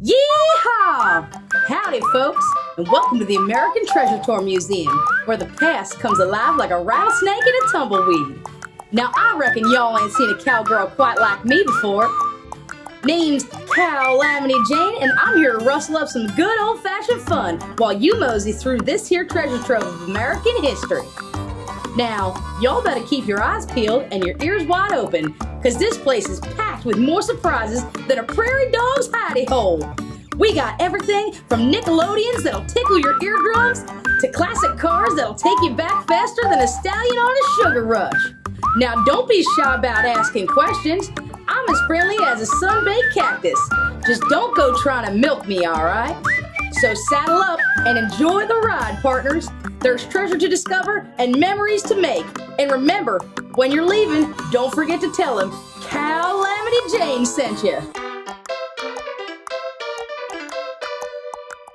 Yeehaw! Howdy, folks, and welcome to the American Treasure Tour Museum, where the past comes alive like a rattlesnake in a tumbleweed. Now, I reckon y'all ain't seen a cowgirl quite like me before. Name's Calamity Jane, and I'm here to rustle up some good old-fashioned fun while you mosey through this here treasure trove of American history. Now, y'all better keep your eyes peeled and your ears wide open, because this place is packed with more surprises than a prairie dog's hidey hole. We got everything from Nickelodeons that'll tickle your eardrums to classic cars that'll take you back faster than a stallion on a sugar rush. Now, don't be shy about asking questions. I'm as friendly as a sun-baked cactus. Just don't go trying to milk me, all right? So saddle up and enjoy the ride, partners. There's treasure to discover and memories to make. And remember, when you're leaving, don't forget to tell them Calamity Jane sent you.